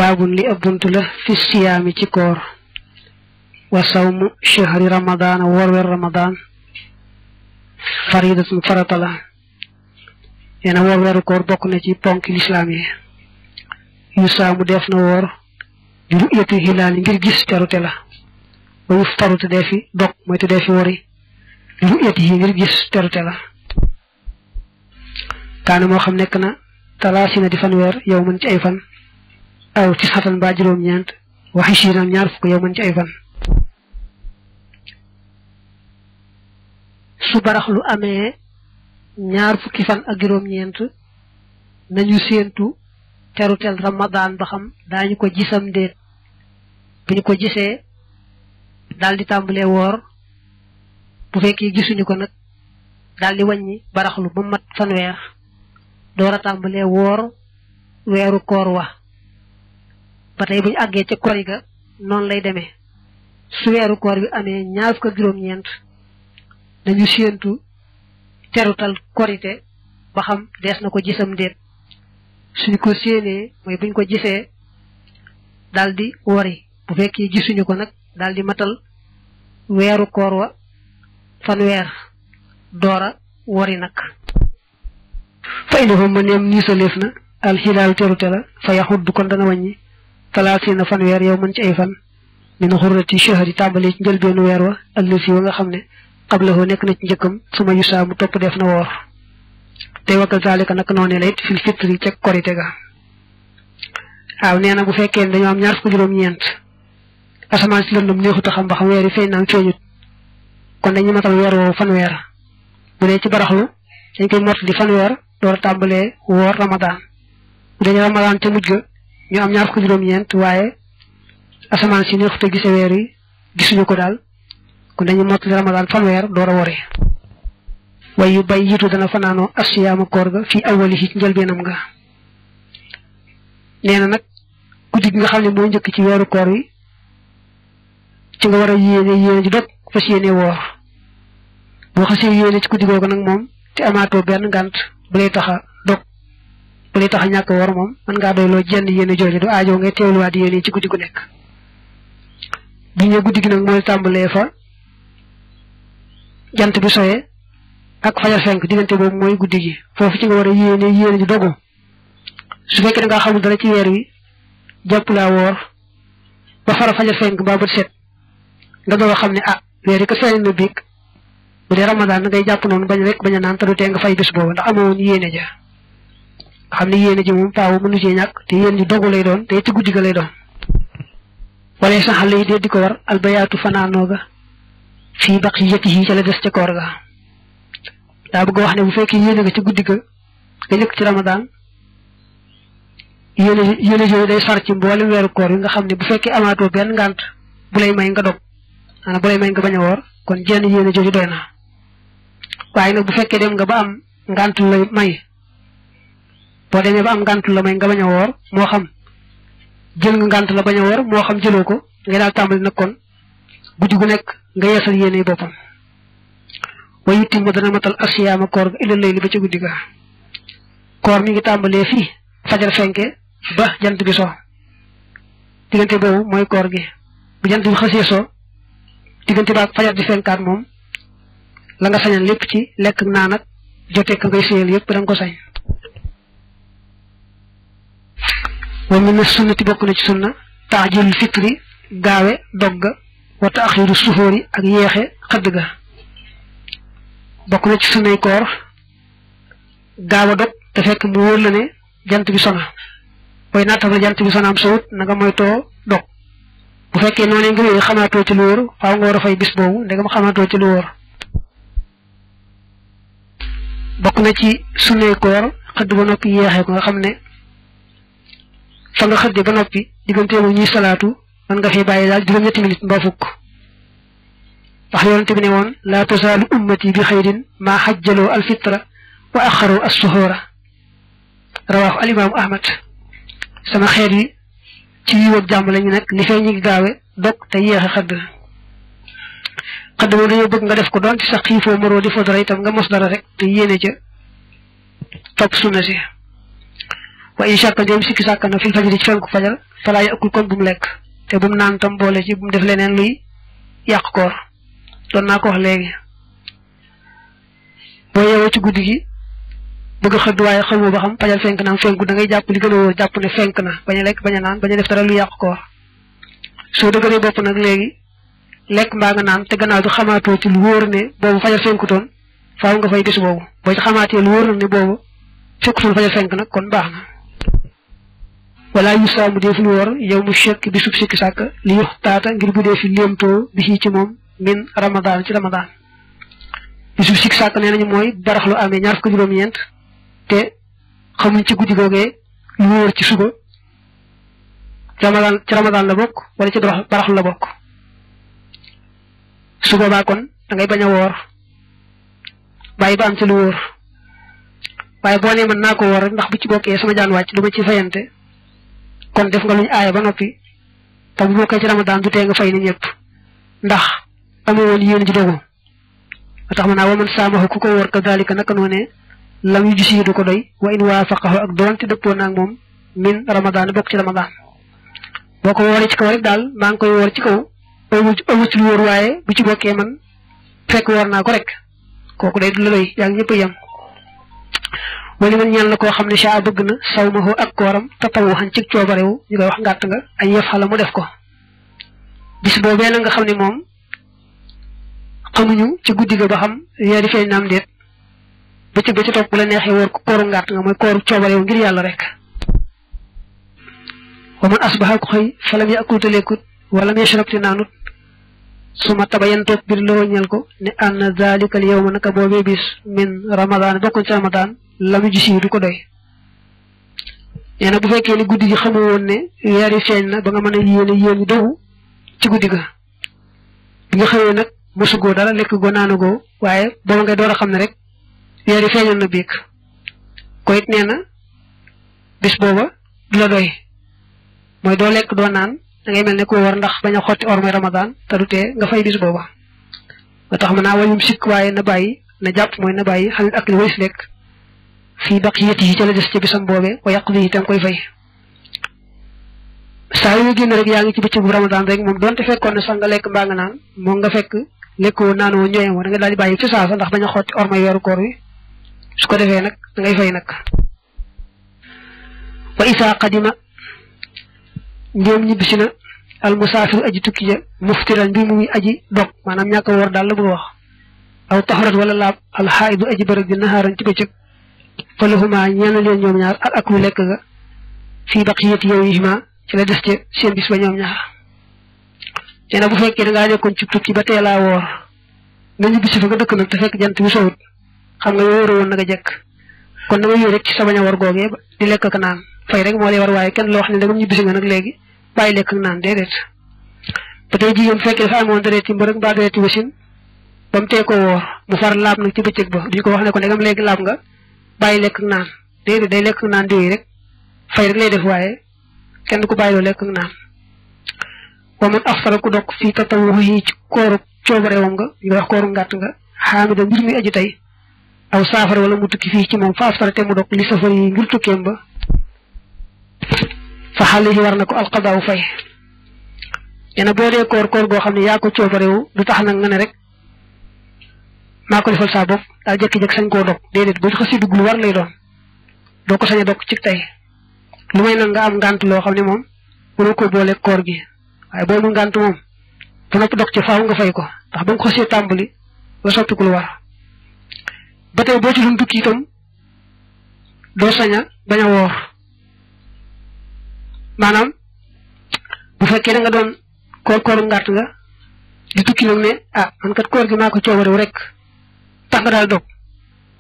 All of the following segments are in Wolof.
baabun li ab bunt la fi siyaami ci koor wa sawmu shahri ramadan woor weer ramadan faridatun farata la neena woor weeru koor bokk na ci ponk lislaam yi yu saamu def na woor di ru'yati hilaal ngir gis terute la ba yuftaru te defi dog mooy te defi wori di ru'yati yi ngir gis terute la kaana moo xam nekk na talaasina di fanweer yow mën ci ay fan aw tisatan ba juróom-ñeent waxi siinan ñaar fukk yow mën ci ay fan su baraxlu amee ñaar fukki fan ak juróom-ñeent nañu séentu terutel ramadan ba xam daañu ko gisam déet bu ñu ko gisee daal di tàmbalee woor bu fekkee gisuñu ko nag daal di wàññi baraxlu ba mat fanweer door a tàmbalee woor weeru koor wa ba tey bu ñu àggee ca kori ga noonu lay demee su weeru koor bi amee ñaar fukk ak juróom-ñeent nañu séentu terutal korite ba xam dees na ko gisam déet suñu ko séenee mooy buñ ko gisee daldi wori bu fekkee gisuñu ko nag daldi matal weeru koor wa fanweer doora wori nag fa indahu ma neem niisaleef na alxilaal terute la fa yaxuddu kon dana wàññi talaasina fanweer yow mën ci ay fan min xurrati shahri tàmbali ci njëlbeenu weer wa allasi wa nga xam ne qablahu nekk na ci njëkkam suma yusaa mu topp def na woor tey wakkal zalika nag noonee la it fil fitri ca korite ga waaw nee na bu fekkee dañoo am ñaar fukk juróom-ñeent asamaan si lëndëm neexut a xam ba xam weer yi feeñ naam feeñut kon dañuy matal weer woowu fanweer bu dee ci baraxlu dañ koy mott di fanweer door a tàmbalee woor ramadan bu dee ramadan ca mujj ga ñu am ñaar fukk juróom-ñeent waaye asamaan si neexut a gise weer yi gisuñu ko daal kon dañuy mott di ramadan fanweer door a wori way yu bay yitu dana fanaanoo asiyaama koor ga fii awali ci njëlbeenam nga nee na nag guddi gi nga xam ne moo njëkk ci weeru koor wi ci nga war a yéene ji dog fas yéene woor boo xasee yéene ci guddi googu nag moom te amaatoo benn ngànt bu lay tax a dog bu lay tax a ñàkk woor moom mën ngaa doy loo jenn yéene jooju du aajo ngay teewluwaat yéene ci guddi gu nekk bi ñu guddi gi nag mooy tàmbalee fa jant bi soyee ak fajar fenk diggante boobu mooy guddi gi foofu ci nga war a yéene ji dogu su fekkee da ngaa xamul dara ci weer wi jàpp laa woor ba fara fajar fenk ba bët set nga doog a xam ne weer yi ko feeñ na biig bu dee ramadan na ngay jàpp noonu bañ rek bañ a naan te du tee nga fay bis boobu ndax amoo woon yéene ja nga xam ne yéene ji moom faaw mënu cee ñàkk te yéen ji dogu lay doon te ci guddi ga lay doon wala sax xale yi dee di ko war albayaatu fanaanoo ga fii baqiyatihi ca la des ca koor ga daa bëgg wax ne bu fekkee yéene nga ci guddi ga nga njëkk ci ramadan yéene yooyu day far ci mboolem weeru koor yi nga xam ne bu fekkee amaatoo benn ngànt bu lay may nga dog maanaam bu lay may nga bañ a woor kon jenn yéene jooju doy na waaye nag bu fekkee dem nga ba am ngànt la may boo demee ba am ngànt la may nga bañ a woor moo xam jël nga ngànt la bañ a woor moo xam jëloo ko ngay daal tàmbali nag kon guddi gu nekk nga yeesal yéene boppam way itti mu dana matal asiyaama koor ga illa layli ba ca guddi ga koor mi ngi tàmbalee fii fajar fenke ba jant bi so diggante boobu mooy koor gi bu jant bi xasee so diggante ba fajar di fenkaat moom la nga sañal lépp ci lekk ak naan ak jote ka ngay séyal yëpp da nga ko sañ wa min sunnati bokk na ci sunna taajil fitri gaawe dogga wa taaxiru suhóori ak yeexe xëdd ga bokk na ci sunnay koor gaaw a dog te fekk mu wóor la ne jant bi sona booy nattam la jant bi sona am sowut na nga moytoo dog bu fekkee noonu nga wéy xamaatoo ci lu wóor faaw nga war a fay bis boobu ndegam xamaatoo ci lu wóor bokk na ci sunnay koor xëdd ba noppi yeexee ko nga xam ne fa nga xëdde ba noppi digganteemu ñuy salaatu man nga fay bàyyi daal juróom-ñetti minute mbaa fukk ndax yonente bi ne woon laa tasaalu ummati bi xayrin maa xajjaloo alfitra wa axaroo assuhoora rawaahu alimaamu ahmad sama xeet yi ci yiw ak jàmm lañu nekk li fee ñu ngi gaawe dog te yéexe xëdd moom dañoo bëgg nga def ko doon ci sax xiifoo maroo di fo dara itam nga mos dara rek te yéene ca topp sunna si wa in shakka dem sikki sàkk na fil fajri ci fenku fajar fala yakul kon bu mu lekk te bu mu naan tam boole ci bu mu def leneen luy yàq koor doon naa ko wax léegi boo yeewoo ci guddi gi bëgg xëdd waaye xamoo ba xam fajar fenk na fenku da ngay jàpp li gën a wóor jàpp ne fenk na bañ a lekk bañ a naan bañ a def dara lu yàq koor soo dëgëree bopp nag léegi lekk mbaa nga naan te gannaaw bi xamaatoo ci lu wóor ne boobu fajar fenkutoon faaw nga fay bis boobu boo ci xamaatee lu wóor nag ne boobu fekkutoon fajar fenk nag kon baax na wala yusaamu deful woor yow mu chekk bi sub sikki sàkk li yux taata ngir bu dee fi léemtoo bi ci moom min ramadan ci ramadan bi sub sikki sàkk nee nañu mooy barax lu amee ñaar fukk juróom-ñeent te xamuñ ci guddi googee lu wóor ci suba ci ramadan la bokk wala ci barax lu la bokk su boobaa kon da ngay bañ a woor bàyyi ba am ci lu wóor waaye boo nee mën naa ko woor rek ndax bu ci bokkee sama jaan wàcc lu ma ci fayante kon def nga luñu aaya ba noppi te bu bokkee ci ramadan du tee nga fay ni ñëpp ndax amoo woon yéen ji dogu ba tax ma naa waman saamahu ku ko wóor ka dalika naka noonee lam yu gisi du ko doy wa in waafaqahu ak doonte dëppoo naag moom min ramadan bokk ci ramadan boo ko wooree ci kaw rek daal maa ngi koy woor ci kaw amu ci lu wóor waaye bu ci bokkee man fekk woor naa ko rek kooku day du la doy yaa ngi ñëpp yem wali man ñeel na koo xam ne saa bëgg na saw ma ak kooram tatawu xan ci coobarewu ñu koy wax ngàtt nga añ yëf xala mu def ko bis boobee na nga xam ne moom xamuñu ci guddi ga ba xam weeri feeñ na am déet ba ci topp bu la neexee wóor ko kooru ngàtt nga mooy kooru coobarewu ngir yàlla rek wa man asbaha ko xëy falam yakulte lekkut wala mu yashrab te naanut suma tabayan toog bir loo ñel ko ne anna zalika al yawma naka boobee bis min ramadan bokkuñ ci ramadan lamu gisi du ko doy nee na bu fekkee ni guddi gi xamu woon ne weer yi feeñ na ba nga mën a yéene dogu ci guddi ga bi nga xëyee nag mosugoo dara lekk goo naanugoo waaye booba ngay door a xam ne rek weer yi feeñoon na biig ko it nee na bis booba du la doy mooy doo lekk doo naan da ngay mel ne ko war ndax bañ a xotti or mooy ramadan te du tee nga fay bis booba ba tax ma naa wayum sikk waaye na bàyyi na jàpp mooy na bàyyi xalit ak li ways lekk fii baqiyati yi ca la des ca bisam boobee wa yàq bi itam koy fay saa yu génn rek yaa ngi ci bëccëgu ramadan rek moom doonte fekkoon ne sax nga lekk mbaa nga naan moom nga fekk lekkoo naanoo ñooyam da nga daal di bàyyi ci saasa ndax bañ a xotti or mooy weeru koor wi su ko defee nag da ngay fay nag wa isaa qadima ndéem ñibbisi na al musaafir aji tukki ja muftiran bi muy aji dog maanaam ñàkk a woor daal la bëgg wax aw taxarat wala laab al xaaidu aji bërëg di naxaaran ci bëccëg fa lahuma ñeena leen ñoom ñaar ak aklu lekk ga fii baqiyati yawmihima ci la des ca seen bis ba ñoom ñaar nee na bu fekkee da ngaa nekkoon ci tukki ba teelaa woor nga ñibbisi fa nga dëkk nag te fekk jant bi sowut xam nga yow wóoroo woon na nga jekk kon da nga yóo rek ci sa bañ a war googee di lekk ak naan fay rek moo lay war waaye kenn loo wax ne da nga ñibbisi nga nag léegi bàyyi lekk ak naan déedéet ba tey jigéen bu fekkee dafa amoon dereeti mbërëg mbaa dereeti wasin ba mu tee ko woor mu far laab nag ci bëccëg ba duñu ko wax ne ko ndegam léegi laab nga bàyyi lekk ak naan déedéet day lekk ak naan diwee rek fay rek lay def waaye kenn du ko bàyyiloo lekk ak naan wa man aftara ku dokk fii tatawuhi ci kooru coobarewam nga ñu wax kooru ngàtt nga xaamida mbir muy aji tey aw saafara wala mu tukki fii ci moom fa aftara te mu dokk li safar yi ngir tukkeem ba fa xale yi war na ko alqadaaw fay nee na boo dee koor goo xam ne yaa ko coobarewu du tax nag nga ne rek maa ko defal saa bopp daal jékki-jékki sañ koo dog déedéet boo ci xasee dugg lu war lay doon doo ko sañ a dog ci tey lu may nag nga am ngànt loo xam ne moom mënoo ko boole koor gi waaye boo mu ngànt moom ba noppi dog ci faaw nga fay ko ndax ba nga ko xasee tàmbali ba soppiku lu war ba tey boo ci doon tukki itam doo sañ a bañ a woor maanaam bu fekkee da nga doon kooru ngàtt nga di tukki nag ne ah man kat koor gi maa ko coobarewu rek tax nga daal dog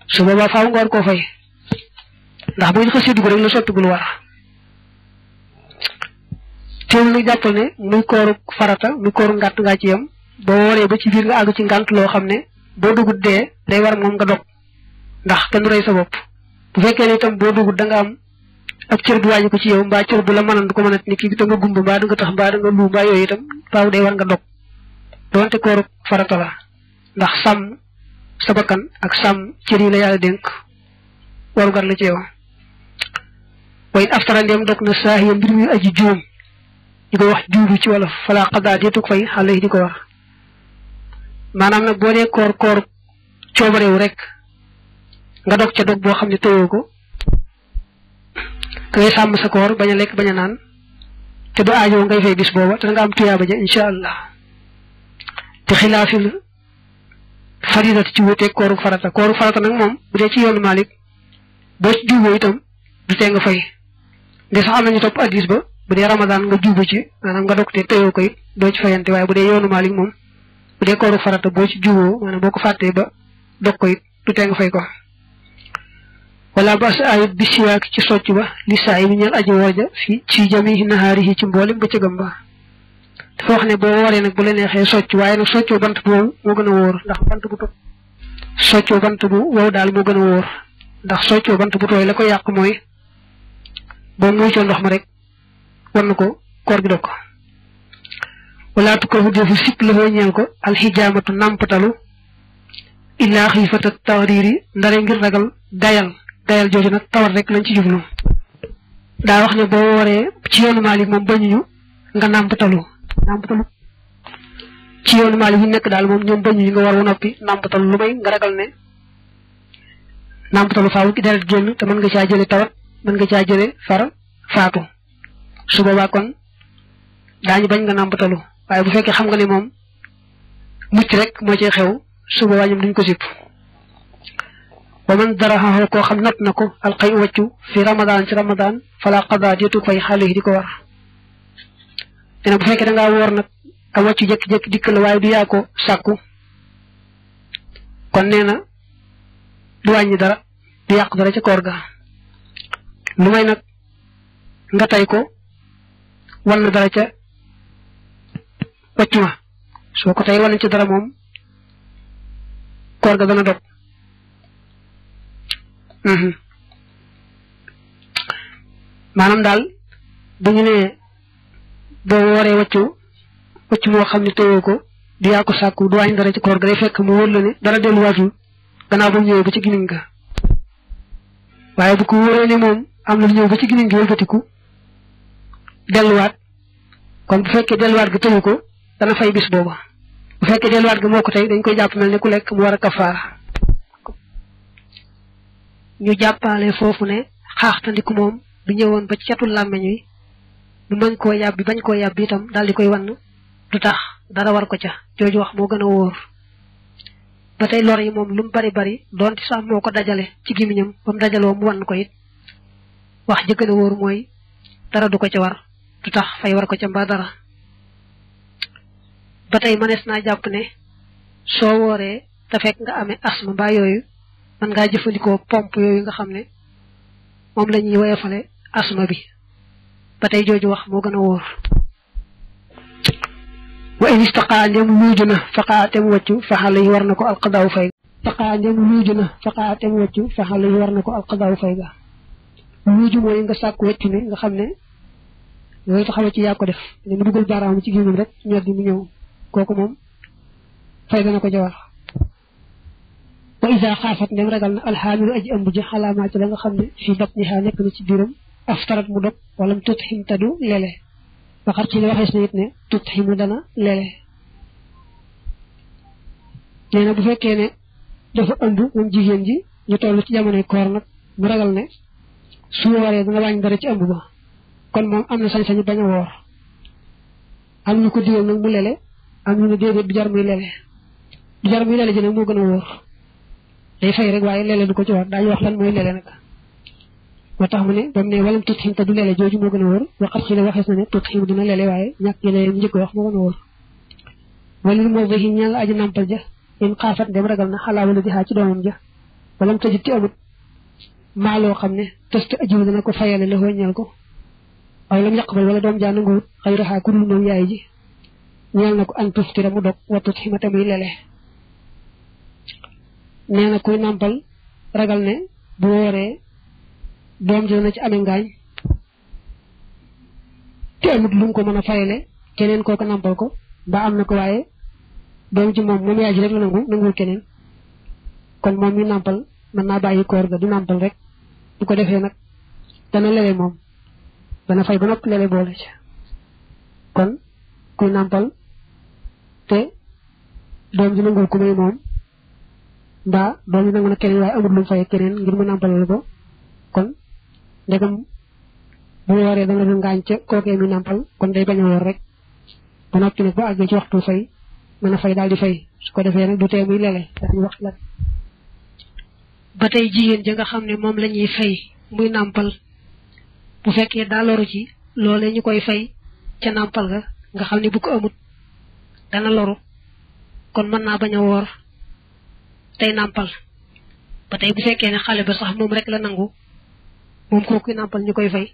su boobaa faaw nga war koo fay ndax bu ñu xasee dugg rek la soppiku lu war teewul nag jàppal ne muy kooru farata muy kooru ngàtt ngaa ci yem boo wooree ba ci biir nga àgg ci ngànt loo xam ne boo dugut dee day war moom nga dog ndax kenn du rey sa bopp bu fekkee ne itam boo dugut da nga am ak cër bu wàññi ko ci yow mbaa cër bu la mënoon du ko mënat ni kii da nga gumba mbaa da nga tax mbaa da nga lu mbaa yooyu itam faaw day war nga dog doonte kooru farata la ndax sàmm sa bakkan ak sàmm cër yi la yàlla dénk warugar la ci yow way aftara ndem dog na saahiya mbir mi aji juum di ko wax juubu ci wolof fala qadaa deetuk fay xale di ko wax maanaam nag boo dee koor coobarewu rek nga dog ca dog boo xam ne tëyoo ko ngay sàmm sa koor bañ a lekk bañ a naan te du aajoo ngay fay bis booba te nga am tuyaaba ja insha allah te xilaafil faridati ci wuteeg kooru farata nag moom bu dee ci yoonu Malik boo ci juuboo itam du tee nga fay nde sax am nañu topp addis ba bu dee ramadan nga juubu ci maanaam nga dog te tëyoo ko it doo ci fayante waaye bu dee yoonu Malik moom bu dee kooru farata boo ci juuboo maanaam boo ko fàttee ba dog ko it du tee nga fay ko wala bas ayib bi siwaak ci socc ba li saa yi bi ñeel aji wooja fi ci jami nahaarihi ci mboolem bëccëgam ba dafa wax ne boo wooree nag bu la neexee socc waaye nag soccoo bant bu wow moo gën a wóor ndax soccoo bant bu wow daal moo gën a wóor ndax soccoo bant bu tooy la ko yàq mooy boo muccoo ndox ma rek war na ko koor gi dog ko wala tukrahu defu sikk la foo ñeel ko alxijaamatu nàmpatalu illaa xiifata tawriiri ndare ngir ragal dayal jooju nag tawar rek lañ ci jublu daa wax ne boo wooree ci yoonu Maalik moom bañuñu nga nàmpatalu ci yoonu Maalik yi nekk daal moom ñoom bañuñu nga war wa noppi nàmpatalu lu may nga ragal ne nàmpatalu faaw ci deret génn te mën nga caa jële tawat mën nga caa jële far faatu su boobaa kon daañu bañ nga nàmpatalu waaye bu fekkee xam nga ne moom mucc rek moo cee xew su boobaa ñoom duñ ko sipp wa man daraxaxoo koo xam nat na ko alxay wàccu fi ramadan ci ramadan fala qada deetu fay xale yi di ko war dina bu fekkee da ngaa woor nag a wàccu jékki-jékki dikk la waaye du yaa ko sàkku kon nee na du wàññi dara du yàq dara ca koor ga lu may nag nga tay ko wan na dara ca wàccu ma soo ko tay wan ci dara moom koor ga dana dog maanaam daal bu ñu nee boo wooree wàccu moo xam ne tëyoo ko du yaa ko sàkku du wàññi dara ci koor ga day fekk mu wóor la ne dara delluwaatul gannaaw ba mu ñëwee ba ci giniñ ga waaye bu ko wóoree ne moom am na lu ñëw ba ci giniñ gi wëlbatiku delluwaat kon bu fekkee delluwaat ga tëyu ko dana fay bis booba bu fekkee delluwaat ga moo ko tey dañ koy jàpp mel ne ku lekk mu war a kafaara ñu jàppale foofu ne xaaxtandiku moom bu ñëwoon ba ci catul làmmeñ wi bu mën koo yàbbi bañ koo yàbbi itam daal di koy wann du tax dara war ko ca jooju wax moo gën a wóor ba tey lor yi moom lu mu bari doonte sax moo ko dajale ci gémmiñam ba mu dajaloo mu wann ko it wax ji gën a wóor mooy dara du ko ca war du tax fay war ko ca mbaa dara ba tey mënees naa jàpp ne soo wooree te fekk nga amee asma mbaa yooyu man ngaa jëfandikoo pompe yooyu nga xam ne moom la ñuy woyofale asma bi ba tey jooju wax moo gën a wóor wa in istaqaa ndem luuju na faqaa tem wàccu faxale yi war na ko alqadaaw fay istaqaa ndem luuju na faqaa tem wàccu faxale yi war na ko alqadaaw fay ga luuju mooy nga sàkk wàccu ne nga xam ne loolu taxawa ci yaa ko def ne mu dugal baaraam ci gémmam rek ñor di mu ñëw kooku moom fay dana ko jawar wa isa xaafat ndem ragal na alxaamilu aji ëmb ji xalaamaa ci la nga xam ne fii batniha nekk na ci biiram aftarat mu dog wala mu tutxim tadu lele waxat ci la waxees na it ne tutximu dana lele nee na bu fekkee ne dafa ëmb moom jigéen ji ñu toll ci jamonoy koor nag mu ragal ne su wooree dana wàññi dara ci ëmb ba kon moom am na sañ-sañu bañ a woor am ñu ko digal nag mu lele am ñu ne déedéet du jar muy lele du jar muy lele ji nag moo gën a wóor day fay rek waaye lele du ko ci war daañu wax lan mooy lele nag moo tax mu ne ba mu ne walam tutxim te du lele jooju moo gën a wóor waxat ci la waxees na ne tutxim dina lele waaye ñàkk lele njëkk wax moo gën a wóor walil moo bi ña nga aji nampal ja in xaafat dem ragal na xalaa wala di xaa ci doomam ja walam tajit ti amut maa loo xam ne test ajiw dana ko fayale la ñal ko waaye lam yàqbal wala doom jaa nanguwut xëy raxaa ku dul moom yaay ji ñeel na ko an tuftira mu dog wa tutxima te muy lele nee na kuy nàmpal ragal ne bu wooree doom ji dana ci amee ngaañ te amut lu mu ko mën a fayale keneen kooku nàmpal ko mbaa am na ko waaye doom ji moom yaay ji rek la nanguwul keneen kon moom mi nàmpal mën naa bàyyi koor ga du nàmpal rek bu ko defee nag dana lele moom dana fay ba noppi lele boole ci kon kuy nàmpal te doom ji nangul ku may moom mbaa doom ji nangu na keneen waaye amul lu mu fay keneen ngir mu nàmpalal ko kon ndegam bu wooree danga doon ngaañ ca kookee mi nàmpal kon day bañ a woor rek ba noppi nag ba àggee ci waxtu fay mën a fay daal di fay su ko defee nag du tee muy lele dañuy wax la ba tey jigéen ja nga xam ne moom la ñuy fay muy nàmpal bu fekkee daa loru ci loolee ñu koy fay ca nàmpal nga xam ne bu ko amut dana loru kon mën naa bañ a woor tey nàmpal ba tey bu fekkee ne xale ba sax moom rek la nangu moom kooku nàmpal ñu koy fay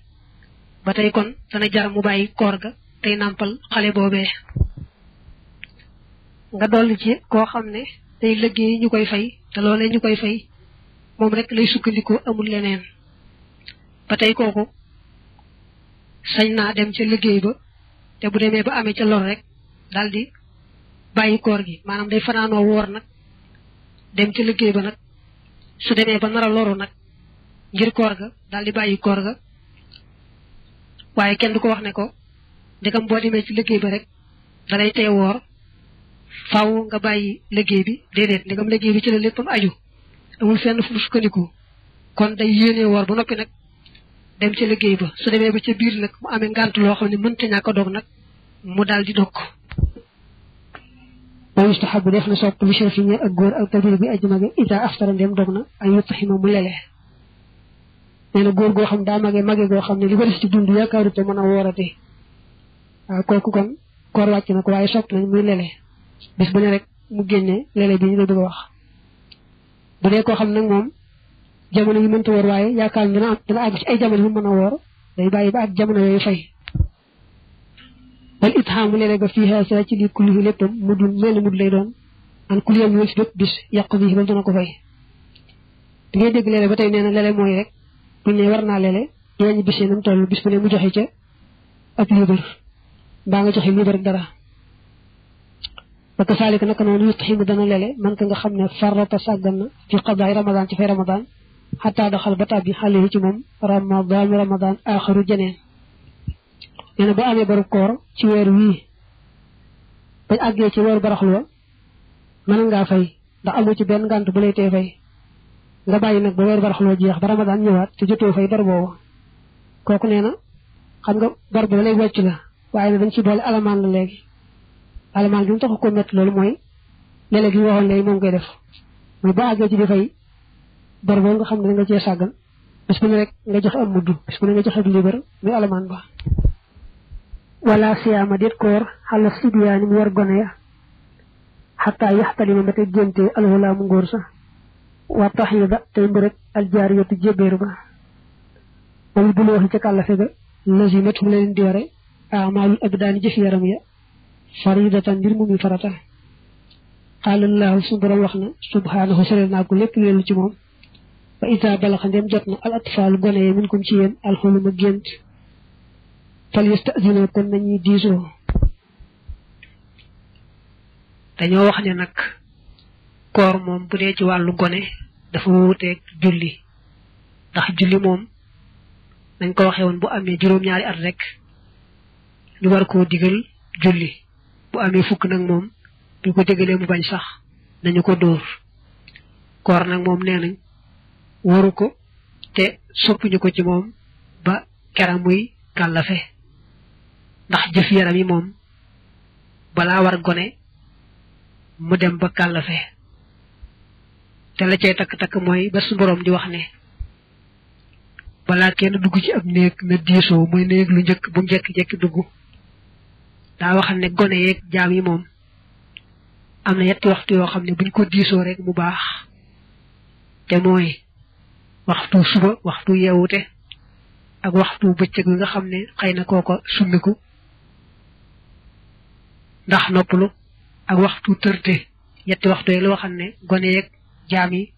ba tey kon dana jar mu bàyyi koor ga tey nàmpal xale boobee nga dolli ci koo xam ne day liggéey ñu koy fay te loolee ñu koy fay moom rek lay sukkandikoo amul leneen ba tey kooku sañ naa dem ca liggéey ba te bu demee ba amee ca lor rek daldi bàyyi koor gi maanaam day fanaanoo woor nag dem ca liggéey ba nag su demee ba nar a loru nag ngir koor ga daldi bàyyi koor ga waaye kenn du ko wax ne ko ndegam boo demee ci liggéey ba rek dalay tee woor faaw nga bàyyi liggéey bi déedéet ndegam liggéey bi ci la léppam aju amul fenn fu mu sukkandiku kon day yéenee woor ba noppi nag dem ca liggéey ba su demee ba ca biir nag mu amee ngànt loo xam ne mënta ñàkk a dog nag mu daal di dog wa yustahabu def na sopp li sharafi ñe ak góor ak kabir bi aji mage ida aftara ndem dog na ay yutaxima mu lele nee na góor goo xam daa mage goo xam ne li ko des ci dund yaakaaru te mën a woorate waaw kooku kon koor wàcc na ko waaye sopp nañ muy lele bis bu ne rek mu génne lele bi ñu la bëgg a wax bu dee koo xam nag moom jamono yi mënta woor waaye yaakaar dana àgg ci ay jamono yu mën a woor day bàyyi ba ak jamono yooyu fay wal itxaamu lele ga fii xeesa ci lii kulli léppam mu dul mel mud lay doon an kulli yam yoon si bépp bis yàqu bi ba dana ko fay di ngay dégg lele ba tey nee na lele mooy rek buñ ne war naa lele ñooñu bis yi nam toll bis bu ne mu joxe ca ab liibar mbaa nga joxe liibar dara parce que saalika naka noonu yutaximu dana lele man ka nga xam ne farata sàggan na fi qadaay ramadan ci fay ramadan xataa daxal ba tàbbi xale yi ci moom ramadan aaxaru jeneen nee na boo amee baru koor ci weer wii bañ àggee ci weeru baraxlu wa mën ngaa fay ndax amu ci benn ngànt bu lay tee fay nga bàyyi nag ba weeru baraxlu wa jeex ba ramadan ñëwaat te jotoo fay bar boobu kooku nee na xam nga bar ba lay wàcc la waaye ne dañ ci boole alamaan la léegi alamaan bi mu tax ko métti loolu mooy léeg-léeg yi waxoon léegi moom koy def mooy boo àggee ci di fay bar boobu nga xam ne da nga cee sàggan bis bu ne rek nga joxe am mudd bis bu ne nga joxe liibar muy alamaan ba wala siyaama déet koor xala sibiyaani mu war gone ya xataa yaxtalima ba tey génte alxulaa mu ngóor sa wa taxida tey mbërëg aljaariyatu jébéeru ba wala bu looxi ca kàllafe ga lazimat mu leen di ware amaalul abdaani jëf yaram ya faridatan mbir mu muy farata qaalallahu su borom wax na subhaanahu sore naa ko lépp wéelu ci moom wa ita balaxa ndem jot na al atfaalu gone ye min kum ci yéen alxuluma gént fal yastazino kon nañuy diisoo dañoo wax ne nag koor moom bu dee ci wàllu gone dafa wuuteeg julli ndax julli moom nañ ko waxee woon bu amee juróom-ñaari at rek ñu war koo digal julli bu amee fukk nag moom bu ko digalee mu bañ sax nañu ko dóor koor nag moom nee nañ waru ko te soppuñu ko ci moom ba kera muy kàllafe ndax jëf yaram yi moom balaa war gone mu dem ba kàllafe te la cay takk-takk mooy ba su borom di wax ne balaa kenn dugg ci ab néeg na diisoo mooy néeg lu njëkk bu mu jekki-jekki dugg daa waxal ne gone yeeg jaam yi moom am na yetti waxtu yoo xam ne buñ ko diisoo rek mu baax te mooy waxtu suba waxtu yeewute ak waxtu bëccëg bi nga xam ne xëy na kooko summiku ndax noppalu ak waxtu tërte yetti waxtu yi loo xam ne gone yeeg jaam yi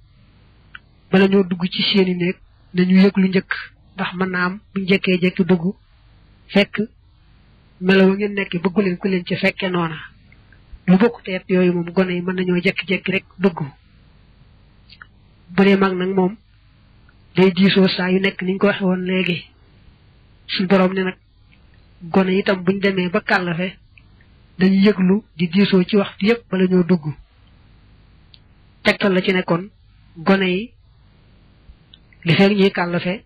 bala ñoo dugg ci seeni néeg nañu yëg lu njëkk ndax mën naa am buñ jekkee jekki dugg fekk melo wa ngeen nekk bëggu leen ku leen ci fekke noona lu bokk teet yooyu moom gone yi mën nañoo jekki-jekki rek dugg bu dee mag nag moom day diisoo saa yu nekk niñ ko waxe woon léegi suñu borom ne nag gone itam buñ demee ba kàllafe dañu yëglu di diisoo ci waxtu yépp bala ñoo dugg tegtal la ci nekkoon gone yi li fekk ñuy kàllafe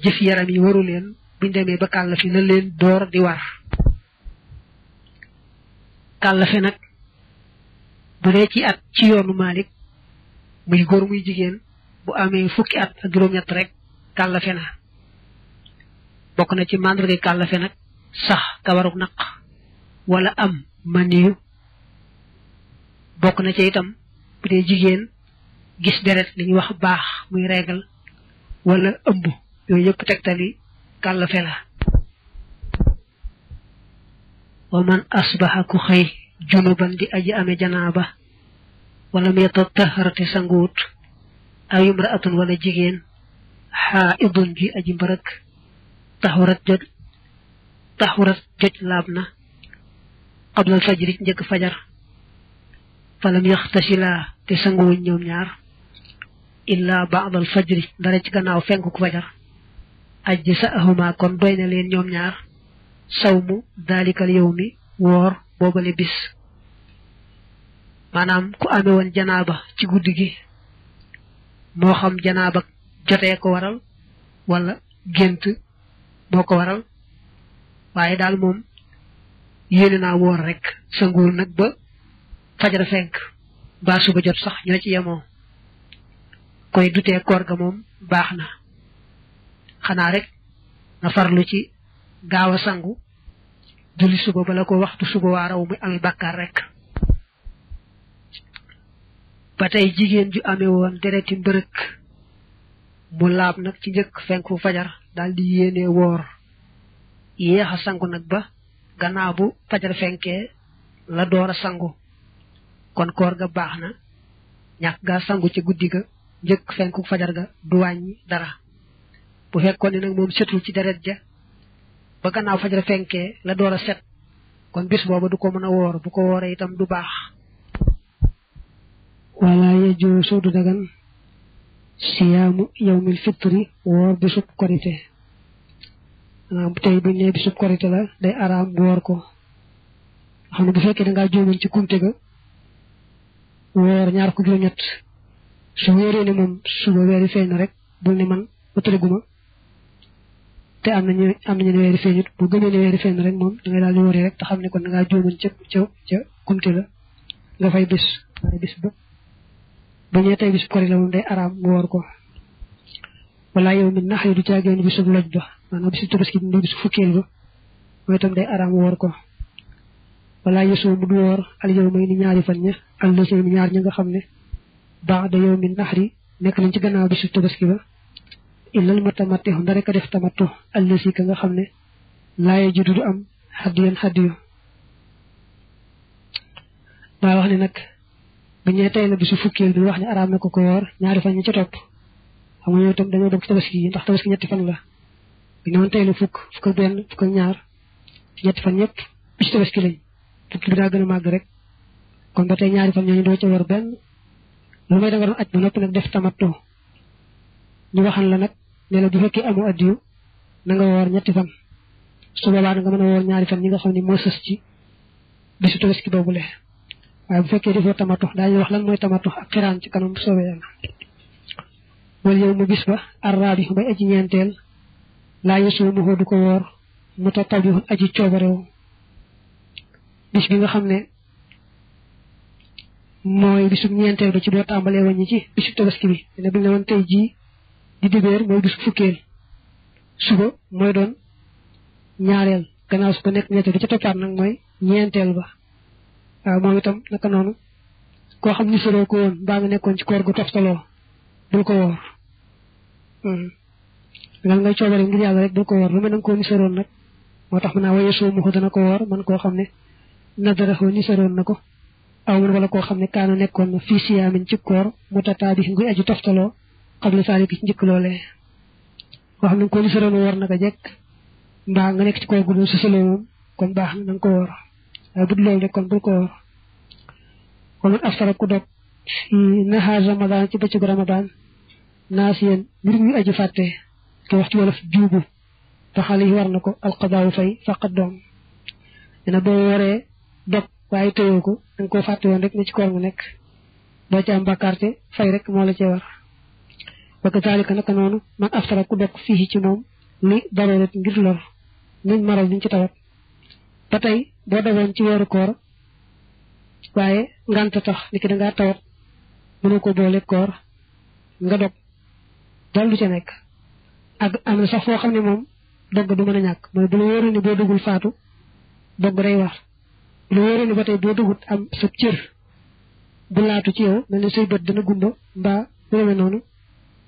jëf yaram yi waru leen buñ demee ba kàllafe la leen door di war kàllafe nag bu dee ci at ci yoonu Malik muy góor muy jigéen bu amee fukki at ak juróom-ñett rek kàllafe na bokk na ci màndarga kàllafe nag sax kawaruk naq wala am maniyu bokk na ci itam bu dee jigéen gis deret li ñuy wax baax muy régal wala ëmb yooyu yëpp tegtali kàllafe la wa man asbaha ku xëy junuban di aji ame janaaba wala mu yataharate sanguut aw imraatun wala jigéen xaaidun ji aji mbarëk taxurat joj laab na qablal fajri njëkk fajar falam yaxtasila te sanguwuñ ñoom ñaar illa baadal fajri dara ci gannaaw fenkuk fajar ajji sa ahuma kon doy na leen ñoom ñaar sawmu dalikal yawmi woor boobale bis maanaam ku amee woon janaaba ci guddi gi moo xam janaaba jotee ko waral wala gént moo ko waral waaye daal moom yéene naa woor rek sanguwul nag ba fajar fenk ba suba jot sax ñoo ci yemoo koy dutee koor ga moom baax na xanaa rek na farlu ci gaaw a sangu julli suba bala ko waxtu suba waa raw muy amee bàkkaar rek ba tey jigéen ju amee woon dereti mbërëk mu laab nag ci njëkk fenku fajar daal di yéene woor yéex a sangu nag ba gannaaw bu fajar fenkee la door a sangu kon koor ga baax na ñàkk gaa sangu ci guddi ga njëkk fenku fajar ga du wàññi dara bu fekkoon ne nag moom setul ci deret ja ba gannaaw fajar fenkee la door a set kon bis booba du ko mën a woor bu ko wooree itam du baax wala yajuusu du dagan siyaamu yawmil fitri woor bisub korite maanaam tey buñ ne bisub korite la day araam woor ko xam ne bu fekkee da ngaa juumoon ci kumte ga woor ñaar ko juróom-ñett su wéeree ne moom suba weeri feeñ na rek bul ne man wataliguma te am nañu ne weeri feeñut bu gëmee ne weeri feeñ na rek moom da ngay daal di wóoree rek te xam ne kon da ngaa juumoon ca kumte la nga fay bis ba ñee tey bisub korite la moom day araam woor ko wala yow mi nax yi du caagéen bisub loj ba maanaam bisub tabaski bi bisu fukkeel ba mooy itam day araam woor ko wala yesoo mu du woor al yow may ni ñaari fan ña al lësee mi ñaar ña nga xam ne baax da yow mi naxri nekk nañ ci gannaaw bisub tabaski ba illal mutamatti ndare ka def tamattu al lësi ka nga xam ne laaye ji du am xaddiyu daa wax ne nag bu ñee tey la bisu fukkeel bi wax ne araam na ko woor ñaari fan ñi ca topp xam nga ñoo itam dañoo dog ci tabaski yi ndax tabaski ñetti fan la bi noonu tey la fukk ak benn fukk ak ñaar ñetti fan ñëpp bisu tabaski lañ fukki bi daa gën a màgg rek kon ba tey ñaari fan ñooñu doo ca war benn lu may da nga doon aj ba noppi nag def tamattu ñu waxan la nag ne la bu fekkee amoo addiyu na nga woor ñetti fan su boobaa nga mën a woor ñaari fan ñi nga xam ne moo sës ci bisu tabaski boobule waaye bu fekkee defoo tamattu daañu wax lan mooy tamattu ak xiraan ci kanam bu soobee yàlla wala yow mu bis ba arraabi bay aji ñeenteel laa yesoo mu du ko woor mu ta tabihun aji coobarew bis bi nga xam ne mooy bisub ñeenteel ba ci doo tàmbalee wàññi ci bisub tabaski bi ne bi ne woon tey jii di dibéer mooy bisub fukkeel suba mooy doon ñaareel gannaaw su ko nekk ñeenteel bi ca toppaat nag mooy ñeenteel ba waaw moom itam naka noonu koo xam ni soroo ko woon mbaa nga nekkoon ci koor gu toftaloo bul ko woor ngal ngay coobare ngir yàlla rek bul ko woor lu mel na nga koo ni soroon nag moo tax mën naa waye soo muxu dana ko woor man koo xam ne nadaraxoo ni soroon na ko aw man wala koo xam ne kaana nekkoon na fii siyaamin ci koor mu tataabi nguy aju toftaloo xam ne saali ki ci njëkk loolee koo xam ne nga koo ni soroon woor naka jekk mbaa nga nekk ci koor gu doon susaloo moom kon baax na nga ko woor waaye bu dul loolu rek kon bul ko woor kon man aftara ku dog fi nahaar ramadan ci bëccëgu ramadan naas yéen mbir muy aji fàtte te wax ci wolof juubu fa xale war na ko alqadaawu fay faqat doom dina boo waree dog waaye tëyoo ko danga koo fàtte woon rek ne ci koor nga nekk doo ci am bàkkaarte fay rek moo la cee war wa kazalika naka noonu man aftara ku dog fii ci moom li daroret ngir lor min maral liñ ci tawat ba tey boo dogoon ci weeru koor waaye ngant tax ni ki dangaa tawat mënu ko boole koor nga dog dal du ca nekk ak am na sax foo xam ne moom dogg du mën a ñàkk mooy bu la wóoree ni boo dugul faatu dogg day war bu la wóoree ni ba tey boo dugut am sa cër bu laatu ci yow mel ne say bët dana gumba mbaa bu demee noonu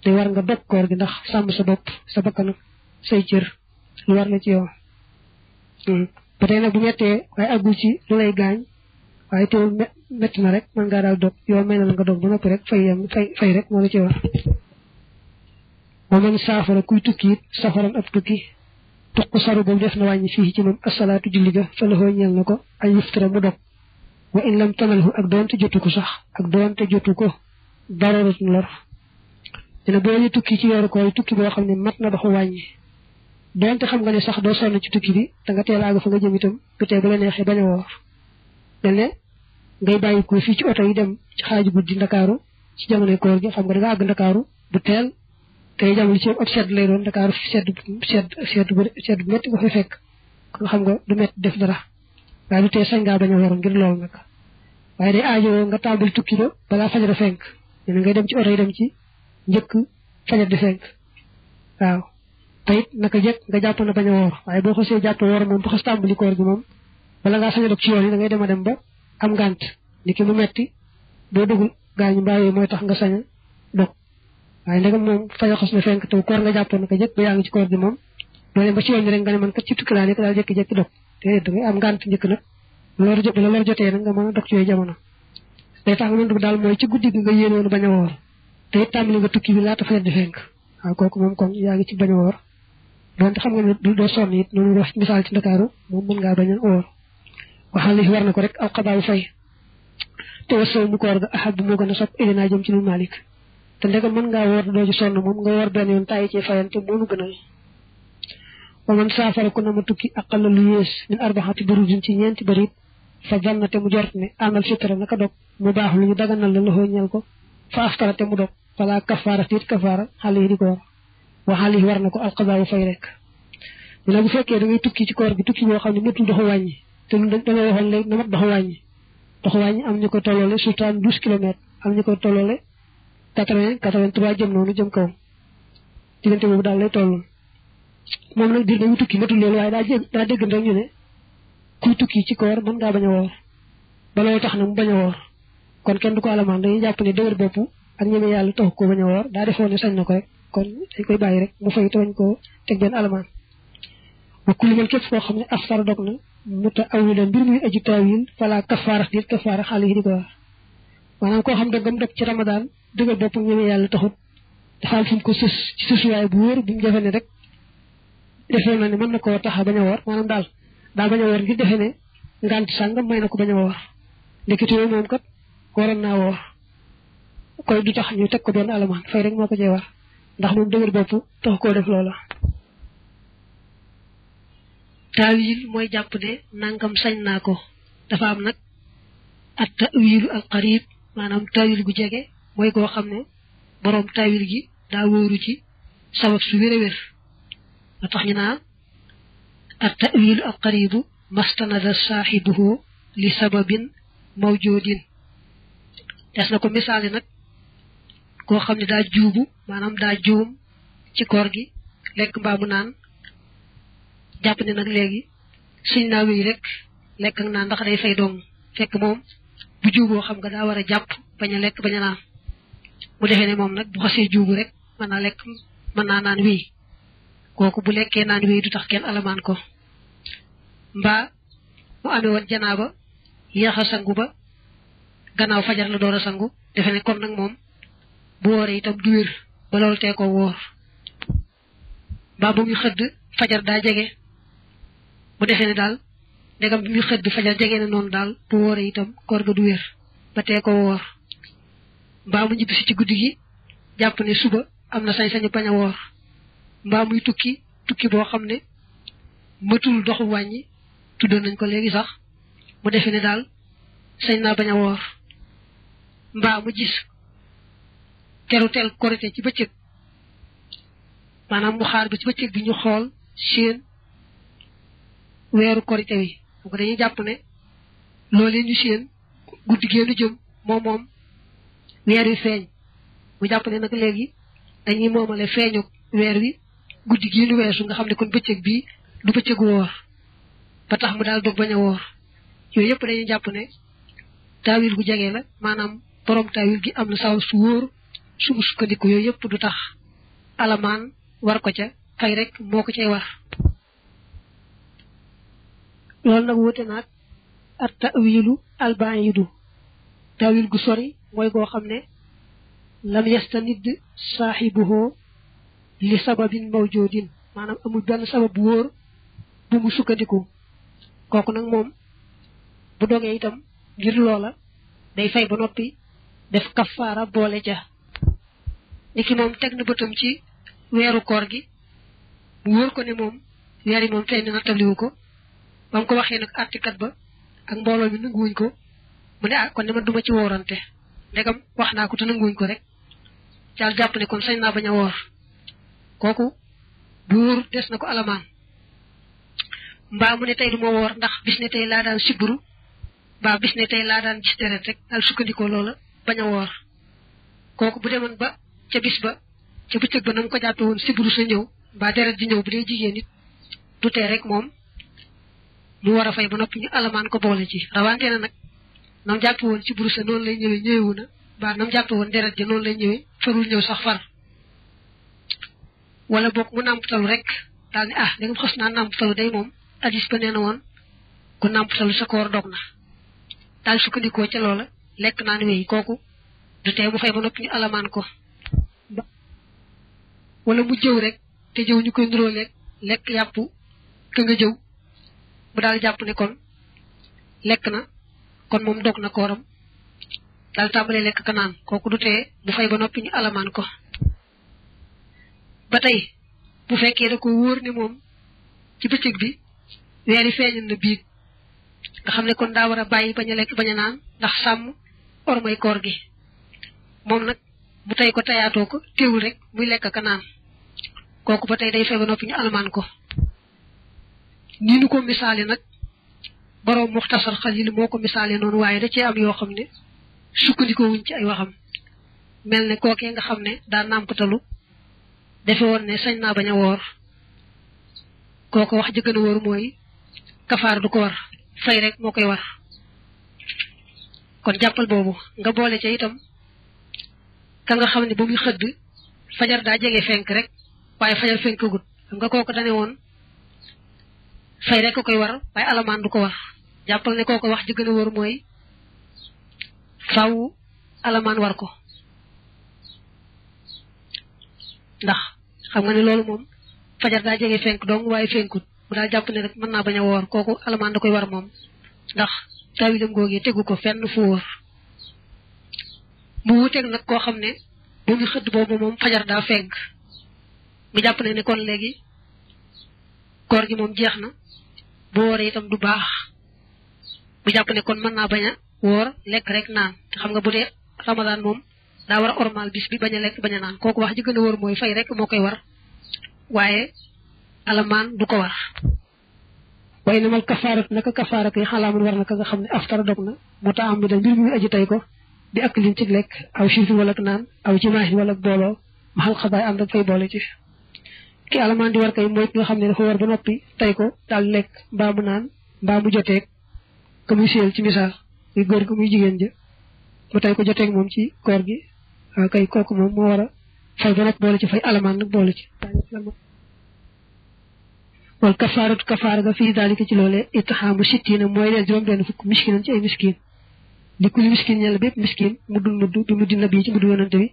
te war nga dog koor gi ndax sàmm sa bopp sa bakkan say cër lu war la ci yow ba tey nag bu mettee waaye àggul ci lu lay gaañ waaye teewul metti na rek mën ngaa daal dog yow may na la nga dog ba noppi rek fay rek moo la ci war moo man saafara kuy tukki it safaran ab tukki tuq saru boobu def na wàññi fii ci moom asalaatu julli ga fa la xoo ñeel na ko ay yuftara mu dog wa in lam tanalhu ak doonte jotu ko sax ak doonte jotu ko dararut lor dina boo ñu tukki ci weeru koor tukki boo xam ne mat na doxu wàññi doonte xam nga ne sax doo sonn ci tukki bi da nga teel àgg fa nga jëm itam bu tey bu la neexee bañ a woor mel ne ngay bàyyi ko fii ci oto yi dem ci xaaju guddi ndakaaru ci jamonoy koor gi xam nga da nga àgg ndakaaru bu teel tey jamono ci ab sedd lay doon ndakaaru sedd bu métti nga fay fekk kon xam nga du métti def dara waaye du tee sañ ngaa bañ a woor ngir loolu nag waaye day aajowoo nga tàmbali tukki ba balaa fajar fenk ne ngay dem ci oto yi dem ci njëkk fajar di fenk waaw te it naka jëkk nga jàpp na bañ a woor waaye boo xasee jàpp woor moom bu xas tàmbali koor gi moom bala ngaa sañ a dog ci yoon yi da ngay dem a dem ba am ngànt ni ki mu metti boo dugul gaañu mbaa yooyu mooy tax nga sañ a dog waaye ndegam moom fajar xas na fenk te koor nga jàppoon naka jëkk ba yaa ngi ci koor gi moom doo dem ba ci yoon yi rek nga ne man kat ci tukki laa nekk daal jékki-jékki dog te da ngay am ngànt njëkk nag loolu jotee nag nga mën a dog ci yooyu jamono day tax nga mën dugg daal mooy ci guddi gi nga yéene woon bañ a woor te it tàmbali nga tukki bi laata fajar di fenk waaw kooku moom kon yaa ngi ci bañ a woor donte xam nga ne doo sonn it noonu wax misaal ci Ndakaaru moom mën ngaa bañ a woor waxal li war na ko rek alxabaayu fay te wasaw mu koor ga ahab bu moo gën a sopp ilinaa jëm ci lu Malik te ndegam mën ngaa woor doo ci sonn moom nga woor benn yoon tàyyi cee fayante moonu gënal wa man saafara ku na ma tukki aqalla lu yées min arbaxati burudin ci ñeenti barit fa zanna te mu jort ne amal fitra naka dog mu baax lu ñu daganal la loxoo ñel ko fa aftara te mu dog fala kafaara tiit kafaara xale yi di ko war wa xale yi war na ko alqadaawu fay rek mu ne bu fekkee da ngay tukki ci koor gi tukki boo xam ne méttul doxu wàññi te dañoo waxoon léegi na mat doxu wàññi am ñu ko tolloole sultaan 12 kilomètres am ñu ko tolloole 83 jëm noonu jëm kaw diggante boobu daal lay toll moom nag diir dañu tukki matul loolu waaye daa dégg rek ñu ne kuy tukki ci koor mën ngaa bañ a woor ba loolu tax na mu bañ a woor kon kenn du ko alamaan dañuy jàpp ne dëgër bopp ak ñeme yàlla taxu ko bañ a woor daa defoon ne sañ na ko rek kon dañ koy bàyyi rek mu fay te bañ koo teg benn alamaan wa kulli man képp koo xam ne aftara dog na mu ta awila mbir muy aju taawil fala kafaara diit kafaara xale yi di ko wax maanaam koo xam dogam dog ci ramadaan dëgër bopp ak ñeme yàlla taxut dafa am fu mu ko sës ci sësuwaay bu wóor bu mu jafe ne rek defee na ne mën na koo tax a bañ a woor maanaam daal bañ a woor ngir defe ne ngant sàngam may na ko bañ a woor ndekete yooyu moom kat waroon naa woor koy du tax ñu teg ko benn alamaan fay rek moo ko cee war ndax moom dëgër bopp tax koo def loola taawil mooy jàpp ne nangam sañ naa ko dafa am nag at tawilu al qarib maanaam taawil gu jege mooy koo xam ne boroom taawil gi daa wóoru ci sabab su wér a wér nga tax ñu naa at tawilu al qaribu mastanada saaxibuhu li sababin mawjudin des na ko misaale nag koo xam ne daa juubu maanaam daa juum ci koor gi lekk mbaa mu naan jàpp ne nag léegi suñ naa wéy rek lekk ak naan ndax day fay dong fekk moom bu juuboo xam nga daa war a jàpp bañ a lekk bañ a naan mu defee ne moom nag bu xasee juubu rek mën naa lekk mën naa naan wéy kooku bu lekkee naan wéy du tax kenn alamaan ko mbaa mu amee woon janaaba yéex a sangu ba gannaaw fajar la door a sangu defe ne kon nag moom bu wooree itam du wér ba loolu tee ko woor mbaa bu muy xëdd fajar daa jege bu defee ne daal ndegam bi muy xëdd fajar jege na noonu daal bu wooree itam koor ga du wér ba tee ko woor mbaa mu ñibbisi ci guddi gi jàpp ne suba am na sañ-sañu bañ a woor mbaa muy tukki boo xam ne matul doxu wàññi tuddoon nañ ko léegi sax mu defe ne daal sañ naa bañ a woor mbaa mu gis teru teel korite ci bëccëg maanaam mu xaar ba ci bëccëg bi ñu xool seen weeru korite wi bu ko dañuy jàpp ne loolee ñu seen guddi génnu jëm moom weer wi feeñ mu jàpp ne nag léegi dañuy moomale feeñu weer wi guddi génnu weesu nga xam ne kon bëccëg bii du bëccëgu woor ba tax mu daal dog bañ a woor yooyu yëpp dañuy jàpp ne taawil gu jege la maanaam borom taawil gi am na saw su wóor su mu sukkandiku yooyu yëpp du tax alamaan war ko ca fay rek moo ko cay war loolu nag wute naag at tawilu albayidu taawil gu sori mooy goo xam ne lam yastanid saaxibuhu li sababin mawjudin maanaam amul benn sabab bu wóor bu mu sukkandiku kooku nag moom bu dogee itam ngir loola day fay ba noppi def kafaara boole ja niki moom teg na bëtam ci weeru koor gi mu wóor ko ne moom weer yi moom tey na nattaliwu ko ba mu ko waxee nag àttikat ba ak mbooloo mi nanguwuñ ko mu ne kon ne man duma ci woorante ndegam wax naa ko te nanguwuñ ko rek caal jàpp ne kon sañ naa bañ a woor kooku bu wóor des na ko alamaan mbaa mu ne tey du ma woor ndax bis ne tey laa daan siburu mbaa bis ne tey laa daan gis deret rek daal sukkandikoo loola bañ a woor kooku bu demoon ba ca bis ba ca bëccëg ba na mu ko jàppe woon siburu sa ñëw mbaa deret ji ñëw bu dee jigéen nit du tee rek moom mu war a fay ba noppi ñu alamaan ko boole ci rawante na nag nam jàppe woon siburu sa noonu lay ñëwee ñëwewu na mbaa nam jàppe woon deret ji noonu lay ñëwee farul ñëw sax far wala boog mu nàmptalu rek daal ne da nga xos naa nàmptalu day moom hadis ba nee na woon ku nàmptalu sa koor dog na daal sukkandikoo ca loola lekk naan wéy kooku du tee mu fay ba noppi ñu alamaan ko wala mu jëw rek te jëw ñu koy nduróoleeg lekk yàpp ka nga jëw mu daal jàpp ne kon lekk na kon moom dog na kooram daal tàmbalee lekk ka naan kooku du tee mu fay ba noppi ñu alamaan ko ba tey bu fekkee da ko wóor ne moom ci bëccëg bi weer yi feeñal na biig nga xam ne kon daa war a bàyyi bañ a lekk bañ a naan ndax sàmm ormay koor gi moom nag bu tey ko tayaatoo ko teewul rek muy lekk ka naan kooku ba tey day fay ba noppi ñu alamaan ko nii nu ko misaale nag borom muxtasar xalil moo ko misaale noonu waaye da cee am yoo xam ne sukkandikoo wuñ ci ay waxam mel ne kookee nga xam ne daa nàmpatalu defe woon ne sañ naa bañ a woor kooko wax ji gën a wóor mooy kafaar du ko war fay rek moo koy war kon jàppal boobu nga boole ca itam ka nga xam ne ba muy xëdd fajar daa jege fenk rek waaye fajar fenkagut xam nga kooko dane woon fay rek ko koy war waaye alamaan du ko war jàppal ne kooko wax ji gën a wóor mooy faaw alamaan war ko ndax xam nga ne loolu moom fajar daa jege fenk dong waaye fenkut mu daal jàpp ne rek mën naa bañ a woor kooku alamaan da koy war moom ndax taawilam googee tegu ko fenn fu wóor mu wuteeg nag koo xam ne bu mu xëdd boobu moom fajar daa fenk mu jàpp ne kon léegi koor gi moom jeex na bu wooree itam du baax mu jàpp ne kon mën naa bañ a woor lekk rek naan te xam nga bu dee ramadaan moom daa war a ormal bis bi bañ a lekk bañ a naan kooku wax ji gën a wóor mooy fay rek moo koy war waaye alamaan du ko war way namal kafaarat naka kafaara kay xalaamun war na ka nga xam ne aftara dog na mu ta am mi da mbir mi aji tey ko di ak liñ ci lekk aw siifin wala naan aw jimaahin wala booloo ma xal xabaay ànd ak fay boole ci ki alamaan di war kay mooy ki nga xam ne dafa war ba noppi tey ko daal lekk mbaa mu naan mbaa mu joteeg ka muy séel ci misaal muy góor ko muy jigéen ja mu tey ko joteeg moom ci koor gi waaw kay kooku moom moo war a fay ba noppi boole ci fay alamaan nag boole ci wal kafaaratu kafaara ga fii daalika ci loolee itixaamu sittiina mooy leen juróom benn fukk miskinan ci ay miskin li kulli miskin ñella bépp miskin mu dul mudd bi muddi nabi ci muddu yonante bi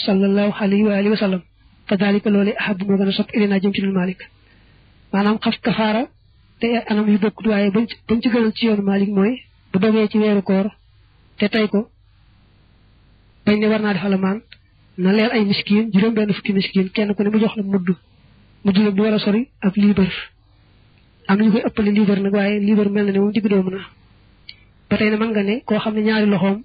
sallallahu alayhi wa alihi wa sallam fa daalika loolee ahabu moo gën a sopp ilinaa jëm ci dul malik maanaam xaf kafaara te anam yu bokkut waaye bañ ci gënal ci yoonu malik mooy bu dogee ci weeru koor te tey ko bañ ne war naa def alamaan na leer ay miskin juróom benn fukki miskin kenn ku ne mu jox la mudd nag du war a sori ab liibar am ñu koy ëppale liibar nag waaye liibar mel na ne moom diggu doomu na ba tey ne mën nga ne koo xam ne ñaari loxoom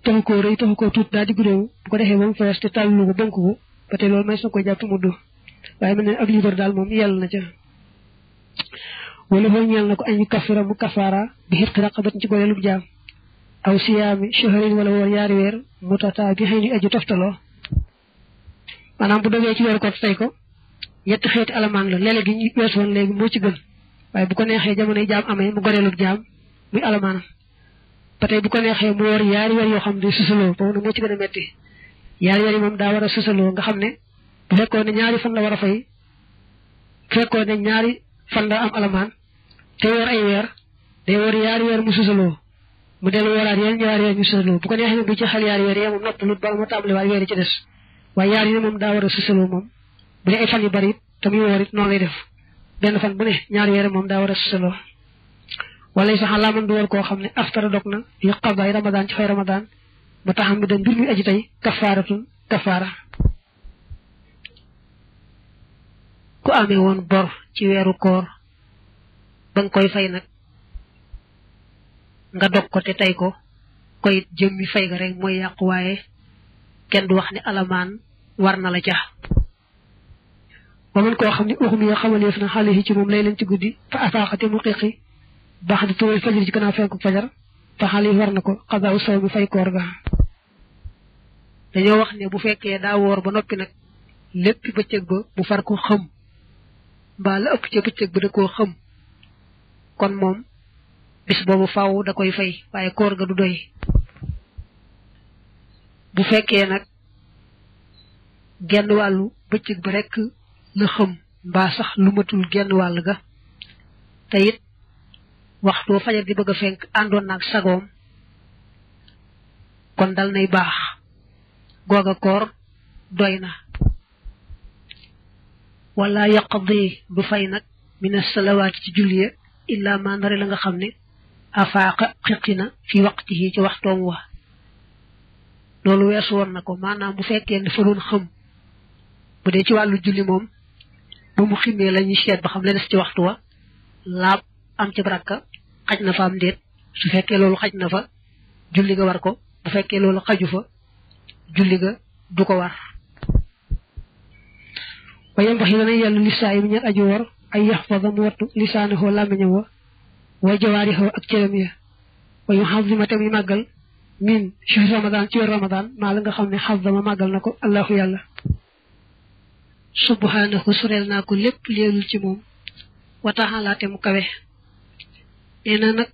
taxu koo rëy taxu koo tuut daa diggu doomu bu ko defee ba mu fees te tàllu ko bënk ko ba tey loolu may soo koy jàpp mudd waaye mel ne ak liibar daal moom yell na ca wala boo ñeel na ko añu kafira mu kafaara bi xit raqabat ci goleelub jaam aw siyaami shahrin wala woor yaari weer mutata bi xëy ni aju toftaloo maanaam bu dogee ci weeru ko tey ko ñetti xeeti alamaan la léeg-léeg gi ñu wees woon léegi moo ci gën waaye bu ko neexee jamonoy jaam amee mu goreelub jaam muy alamaanam ba tey bu ko neexee mu woor yaari weer yoo xam ne susaloo boobu nag moo ci gën a metti yaari weer yi moom daa war a susaloo nga xam ne bu fekkoon ne ñaari fan la war a fay bu fekkoon ne ñaari fan la am alamaan te woor ay weer day woor yaari weer mu susaloo mu dellu wooraat yeneen ñaari weer ñu susaloo bu ko neexee nag bu ci xal yaari weer yee moom noppalut ba mu tàmbali waat weer yi ci des waaye yaar yi ne moom daa war a susaloo moom bu dee ay fan yu bari it te muy woor it noonu lay def benn fan bu ne ñaari weer moom daa war a susaloo wala sax laa mën du war koo xam ne aftara dog na yu xabaay ramadaan ci fay ramadaan mu taxam mi da mbir muy aji tey kafaaratun kafaara ku amee woon bor ci weeru koor ba nga koy fay nag nga dog ko te tey ko koy jëmmi fay ga rek mooy yàqu waaye kenn du wax ne alamaan war na la ca ba mën koo xam ne uxum yoo xamaleef na xale yi ci moom lay leen ci guddi fa afaaxate mu xiqi baax di tuwal fajar ci gannaaw fenku fajar fa xale yi war na ko xasaa u saw mi fay koor ga dañoo wax ne bu fekkee daa woor ba noppi nag lépp bëccëg ba bu far ko xëm mbaa la ëpp ca bëccëg ba da koo xëm kon moom bis boobu faaw da koy fay waaye koor ga du doy bu fekkee nag genn wàllu bëccëg ba rekk la xëm mbaa sax lu matul genn wàll ga te it waxtu fajar di bëgg a fenk àndoon naag sagoom kon dal nay baax googa koor doy na wala yaqdi du fay nag mina salawaat ci julliya illa ma ndare la nga xam ne afaaqa xiqina fi waqtihi ci waxtoom wa loolu weesu woon na ko maanaam bu fekkee ne fa doon xëm bu dee ci wàllu julli moom ba mu ximee la ñuy seet ba xam lenes ci waxtu wa laab am ci baraka xaj na fa am déet su fekkee loolu xaj na fa julli ga war ko bu fekkee loolu xaju fa julli ga du ko war wayam bax yi dana yellu lisaa yi mu ñet aju wor ay yaxfada mu wattu lisaanahoo làmmiñam wa way jawaarixoo ak cëram ya wayu xazima te muy màggal min shahri ramadan ci weeru ramadan maa la nga xam ne xazama màggal na ko allahu yàlla subhanahu soreel naa ko lépp leelul ci moom wa taxalaate mu kawe nee na nag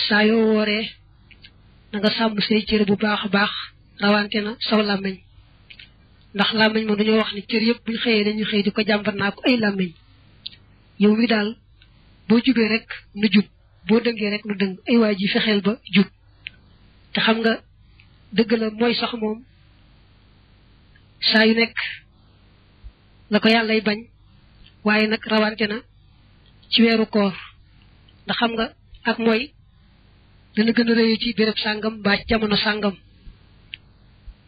saa yoo wooree na nga sàmm say cër bu baax a baax rawante na saw làmmiñ ndax làmmiñ moom dañoo wax ne cër yëpp buñ xëyee dañuy xëy di ko jàmbat naa ko ay làmmiñ yow mi daal boo jubee rek nu jub boo dëngee rek nu dëng ay waa ji fexeel ba jub te xam nga dëgg la mooy sax moom saa yu nekk la ko yàllay bañ waaye nag rawante na ci weeru koor ndax xam nga ak mooy dana gën a rëy ci béréb sàngam mbaa ci jamono sàngam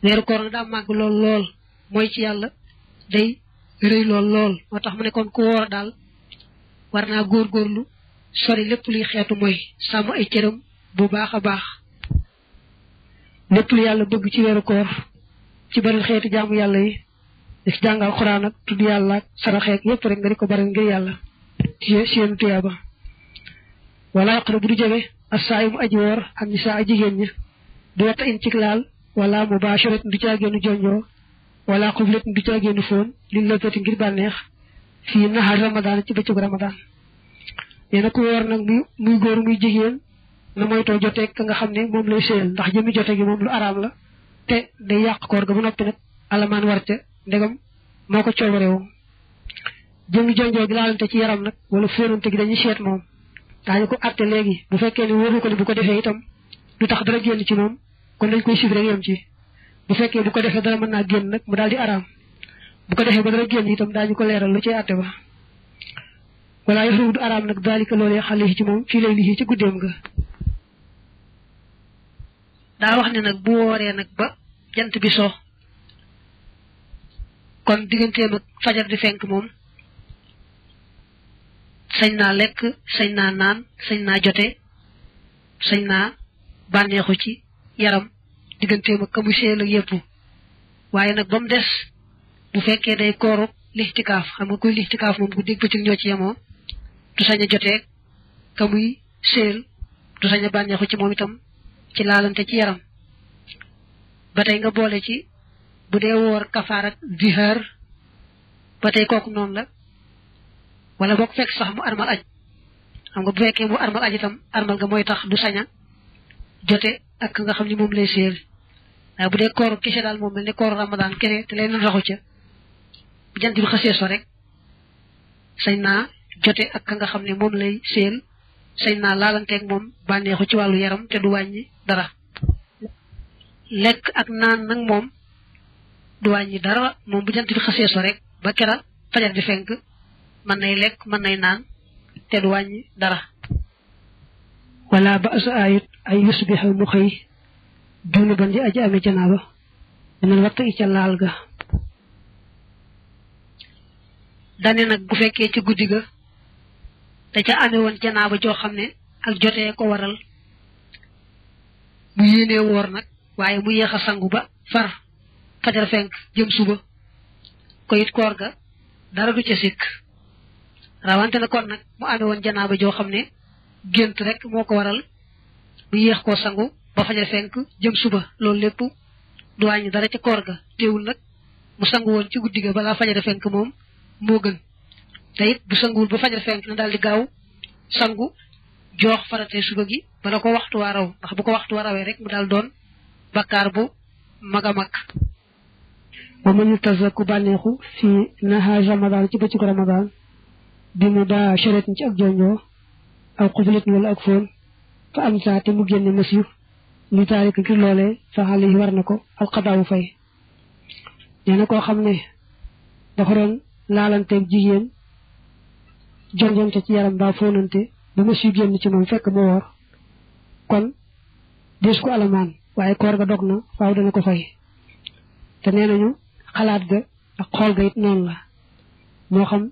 weeru koor na daa màgg lool lool mooy ci yàlla day rëy lool lool moo tax mu ne kon ku woor daal war naa góorgóorlu sori lépp luy xeetu mooy sàmm ay cëram bu baax a baax lépp lu yàlla bëgg ci weeru koor ci bari xeetu jaamu yàlla yi daf jàngal xuraan ak tudd yàlla ak saraxeek yépp rek nga di ko bari ngir yàlla seen tuyaaba wala yaqra bu du jege asaayi mu aji woor ak ni saa jigéen ña du wetta in cig laal wala mubasharat du caageenu jonjoo wala xublet du caageenu foon li lëppati ngir bànneex fii naxar ramadan ci bëccëgu ramadan nee na ku woor nag muy góor muy jigéen na moytoo joteeg ka nga xam ne moom lay séyal ndax jëmi jote gi moom lu araam la te day yàq koor ga ba noppi nag alamaan war ca ndegam moo ko coobarewu jëmi jonjoo gi laalante ci yaram nag wala fóonante gi dañuy seet moom daañu ko atte léegi bu fekkee ne wóoru ko ne bu ko defee itam du tax dara génn ci moom kon dañ koy suivre rek yem ci bu fekkee bu ko defee dara mën naa génn nag mu daal di araam bu ko defee ba dara génn itam daañu ko leeral lu ci atte ba wala yoxrubu du araam nag daalika loolee xale yi ci moom fii lay lii ci guddeem nga daa wax ne nag bu wooree nag ba jant bi so kon digganteem ak fajar di fenk moom sañ naa lekk sañ naa naan sañ naa jote sañ naa bànneexu ci yaram digganteem ak kamu seel ak yépp waaye nag ba mu des bu fekkee day kooru lixtikaaf xam nga kuy lixtikaaf moom guddi bëccëg ñoo ci yemoo du sañ a joteeg kamuy seel du sañ a bànneexu ci moom itam ci laalante ci yaram ba tey nga boole ci bu dee woor kafaar ak zihaar ba tey kooku noonu la wala boog fekk sax mu armal aj xam nga bu fekkee mu armal aj itam armal nga mooy tax du sañ a jote ak nga xam ni moom lay seel waaye bu dee kooru kese daal moom mel ne kooru ramadaan kese te leen raxu ca bu jant bi xasee so rek sañ naa jote ak nga xam ne moom lay seel sañ naa laalanteeg moom bànneexu ci wàllu yaram te du wàññi dara lekk ak naan nag moom du wàññi dara moom bu jant bi xasee so rek ba kera fajar di fenk mën nay lekk mën nay naan te du wàññi dara wala ba asa ayut ay yusbiha mu xëy dunu ban di aji amee janaaba dana waxtu i ca laal ga dane nag bu fekkee ci guddi ga te ca amee woon janaaba joo xam ne ak jotee ko waral mu yéenee woor nag waaye mu yéex a sangu ba far fajar fenk jëm suba ko it koor ga dara du ca sikk rawante na kon nag mu amee woon janaaba joo xam ne gént rek moo ko waral mu yéex koo sangu ba fajar fenk jëm suba loolu lépp du wàññi dara ca koor ga teewul nag mu sangu woon ci guddi ga balaa fajar fenk moom moo gën te it bu sanguwul ba fajar fenk na daal di gaaw sangu joox farate suba gi bala ko waxtu waa raw ndax bu ko waxtu waa rawee rek mu daal doon bakkaar bu mag a mag wa man yutazaku bànneexu fi nahaar ramadan ci bëccëgu ramadan bi mu daa charet ci ak jonjoo aw xubulit wala ak foon fa am saa te mu génne masiw li taarika ngir loolee fa xale yi war na ko alxadaawu fay nee na koo xam ne dafa doon laalanteeg jigéen jonjonte ci yaram baa foonante ba masiw génn ci moom fekk mu woor kon des ko alamaan waaye koor ga dog na faaw dana ko fay te nee nañu xalaat ga ak xool ga it noonu la moo xam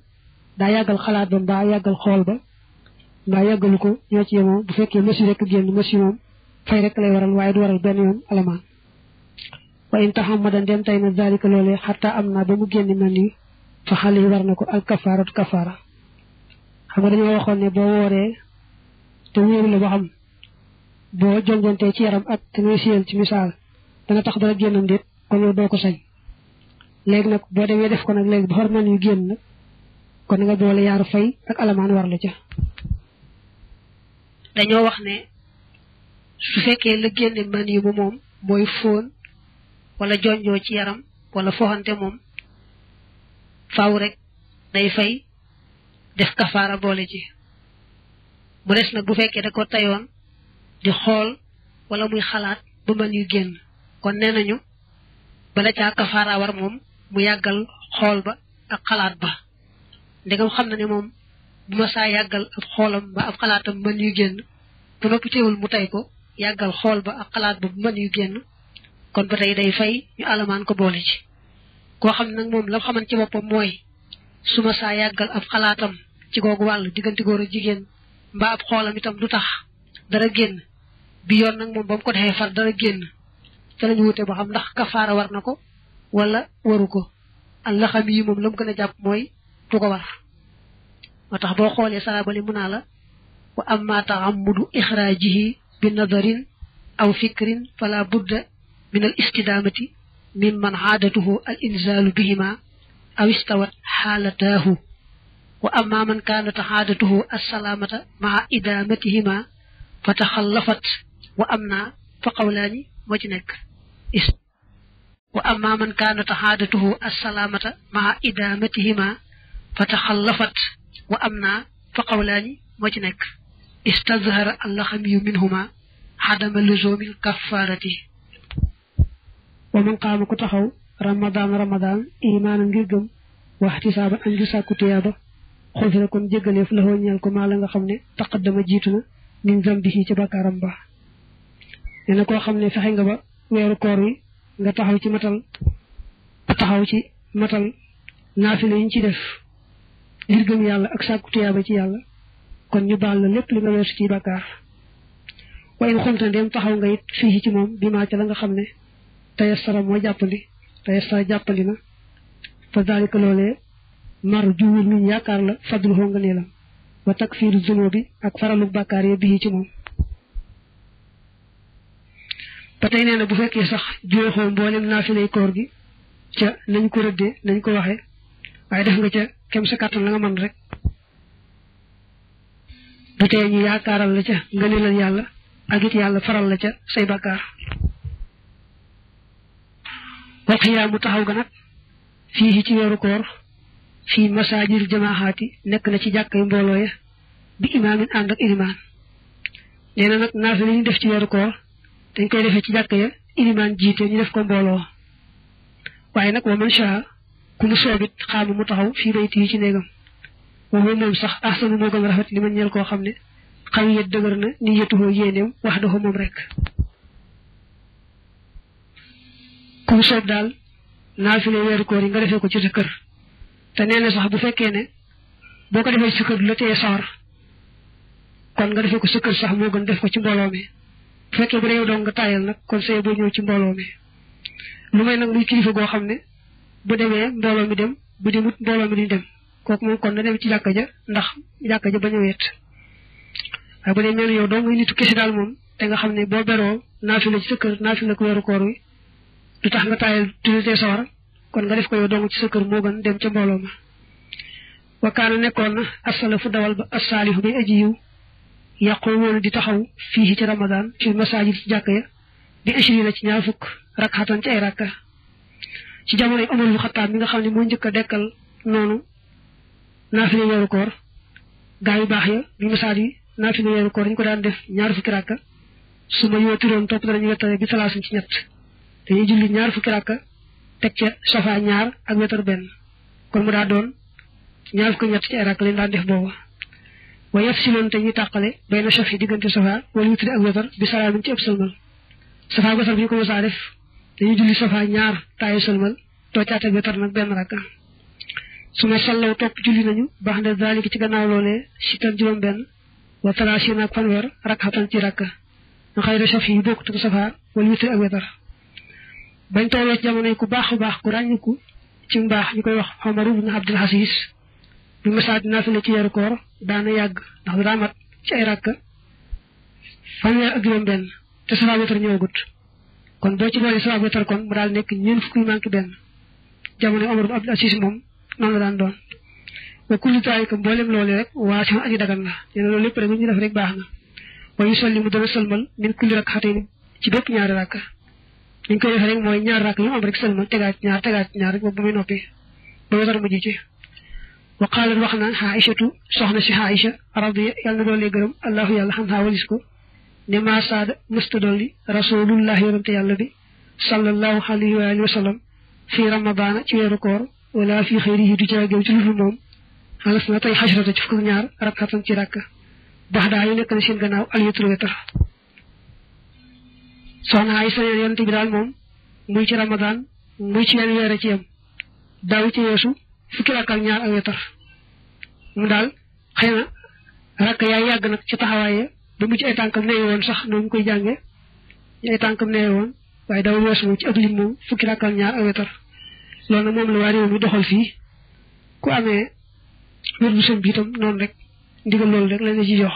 daa yàggal xalaat ba mbaa yàggal xool ba mbaa yàggalu ko ñoo ci yemoo bu fekkee masiw rek génn masiw moom fay rek lay waral waaye du waral benn yoon alamaan wa in taxammadan dem tay na zalika loolee xataa am naa ba mu génn man yi fa xale yi war na ko al kafaaratu kafaara xam nga dañoo waxoon ne boo wooree te wóoru la ba xam boo jonjontee ci yaram ak te ngay siyal ci misaal dana tax dara génnam déet kon yow doo ko sañ léegi nag boo demee def ko nag léegi ba xor man yu génn nag kon nga boole yaaru fay ak alamaan war la ca dañoo wax ne su fekkee la génne man yi mu moom mooy fóon wala jonjoo ci yaram wala foxante moom faaw rek day fay def kafaara boole ci mu des nag bu fekkee da ko tayoon di xool wala muy xalaat ba man yu génn kon nee nañu bala caa kafaara war moom mu yàggal xool ba ak xalaat ba ndegam xam na ne moom bu ma saa yàggal ab xoolam ba ab xalaatam mën yu génn bu noppi teewul mu tay ko yàggal xool ba ak xalaat ba bu mën yu génn kon ba tey day fay ñu alamaan ko boole ci koo xam nag moom la xaman ci boppam mooy su ma saa yàggal ab xalaatam ci googu wàll diggante góor ak jigéen mbaa ab xoolam itam du tax dara génn bi yoon nag moom ba mu ko defee far dara génn te lañu wute ba xam ndax kafaara war na ko wala waru ko allah xam yi moom la mu gën a jàpp mooy du ko war moo tax boo xoolee sarabali mun naa la wa amma taammudu ixraajihi bi nadarin aw fikrin fala budda min al istidamati mimman aadatuhu al inzaalu bihima aw istawat xaalataahu wa amma man kaanat aadatuhu assalaamata maa idaamatihima fa taxallafat wa am naa fa qawlaani moo ci nekk wa amma man kaanat aadatuhu assalaamata maa idaamatihima fa taxallafat wa am naa fa qawlaani moo ci nekk istazhara allaxamiyu minhuma xadama luzumil kafaarati wa man qaama ku taxaw ramadan imaanan ngir gëm waxtisaaba an ju sàkku tuyaaba xufira kon jéggaleef la ñeel ko maa la nga xam ne taqaddama jiitu na min zambihi ci bakkaaram ba nee na koo xam ne fexe nga ba weeru koor wi nga taxaw ci matal naafila yi ñu ci def ngir gëm yàlla ak sàkku tuyaaba ci yàlla kon ñu baal la lépp li nga weesu ci bàkkaar wa in xumta ndem taxaw nga it fii ci moom bi maa ca la nga xam ne tayassara moo jàppandi tayassara jàppandi na fa daalika loolee mar juwul luñ yaakaar la fadlu xoo nga neelam wa takfiiru zunubi ak faralu bàkkaar yi bii ci moom ba tey nee na bu fekkee sax jooxoo mboolem naafilay koor gi ca nañ ko rëddee nañ ko waxee waaye def nga ca kem sa kàttan la nga mën rek bu tey ñu yaakaaral la ca nga neelal yàlla ak it yàlla faral la ca say bàkkaar wal xiyaamu taxaw ga nag fii ci weeru koor fii masaajil jamaaxaati nekk na ci jàkkay mbooloo ya bi imaamin ànd ak ilimaan nee na nag naafila ñu def ci weeru koor dañ koy defee ci jàkk ya ilimaan jiite ñu def ko mbooloo waaye nag wa man shaa ku mu soobit xaama mu taxaw fii bayti yi ci néegam waxu moom sax ahsanu moo gën a rafet li ma ñeel koo xam ne xam yet dëgër na ni yetuhoo yéeneem wax dafa moom rek ku mu soob daal naafile weeru koor yi nga defee ko ci sa kër te nee na sax bu fekkee ne boo ko defee ci sa kër du la tee sawar kon nga defee ko sa kër sax moo gën def ko ci mbooloo mi bu fekkee bu dee yow dong nga taayal nag kon say boo ñëw ci mbooloo mi lu may nag muy kilifa goo xam ne bu demee mbooloo mi dem bu demut mbooloo mi duñ dem kooku moom kon na dem ci jàkka ja ndax jàkka ja bañ a weet waaye bu dee mel yow dong nga nitu kese daal moom te nga xam ne boo beroo naafila ci sa kër naafila ko weeru koor wi du tax nga taayal tuuti sawar kon nga def ko yow dong ci sa kër moo gën dem ca mbooloo ma wakaana nekkoon na asalafu dawal ba assaalihu bay aji yiw yàqoo woon di taxaw fii ci ramadan ci masaajid ci jàkk ya di ashrina ci ñaar fukk rakxatan ci ay rakka ci jamonoy Umar bu Xattaab mi nga xam ne moo njëkk a dekkal noonu naafile weeru koor gaa yu baax ya bi masaaj yi naafile weeru koor dañu ko daan def ñaar fukki rakka su ma yootiroon topp danañu wettare bi salaasin ci ñett dañuy julli ñaar fukki rakka teg ca safa ñaar ak wetar benn kon mu daa doon ñaar fukki ñett ci ay rakka lañ daan def booba wa yafsiloon te ñuy tàqale bay na chaf yi diggante safa wala witri ak wetar bi salaamin ci ëpp sëlmal safa wetar bi ñu ko mosaa def dañuy julli safa ñaar taayu sëlmal toocaat ak wetar nag benn rakka su ma sallaw topp julli nañu baax na daalika ci gannaaw loolee si tan juróom benn wa talaasiin ak fanweer rakxatan ci rakka nga xëy na chaf yi bokkut ak safa wala witri ak wetar bañ tooloo ci jamono yi ku baax ku ràññiku ci mbaax ñu koy wax Omar ibn Abdul Aziz bi masaaj naafila ci weeru koor daana yàgg ndax daa mat ci ay rakka fanweer ak juróom benn te safa wetar ñëwagut kon boo ci boole safa wetar kon mu daal nekk ñeent fukk yu manqué benn jamono Omar ibn Abdul Aziz moom noonu la daan doon wa kullu taalika mboolem loolu rek waa si aji dagan la nee na loolu lépp rek ñu def rek baax na wa yusallimu dana sëlmal min kulli rakxatayn ci bépp ñaari rakka ñu koy def rek mooy ñaar rakk yu am rek sëlmal tegaat ñaar rek ba bu muy noppi ba wetar mujj ci wa qaalat wax na Aïchatu soxna si Aïcha radi yàlla na doole gërëm allahu yàlla xam xaa walis ko ne maa saada mësta dolli rasulullah yonante yàlla bi sallallahu alayhi wa alihi wa sallam fii ramadaana ci weeru koor wala fii xëyrihi du caagéew ci ludul moom xalas na tey xasrata ci fukk ñaar rakatan ci rakk bax daa yu nekk na seen gannaaw aliyatul wetar soxna Aïcha yonante bi daal moom muy ci ramadaan muy ci wenn weer ci yam daaw ci weesu fukki rakk ak ñaar ak wetar mu daal xëy na rakk yaay yàgg nag ci taxawaaye ba mu ci ay tànkam neewe woon sax noonu koy jànge ay tànkam neewe woon waaye daw weesu moom ci ab lim moom fukki rakk ak ñaar ak wetar loolu nag moom la waa réew mi doxal fii ku amee wér bu sën bi itam noonu rek ndigal loolu rek lañ la ci jox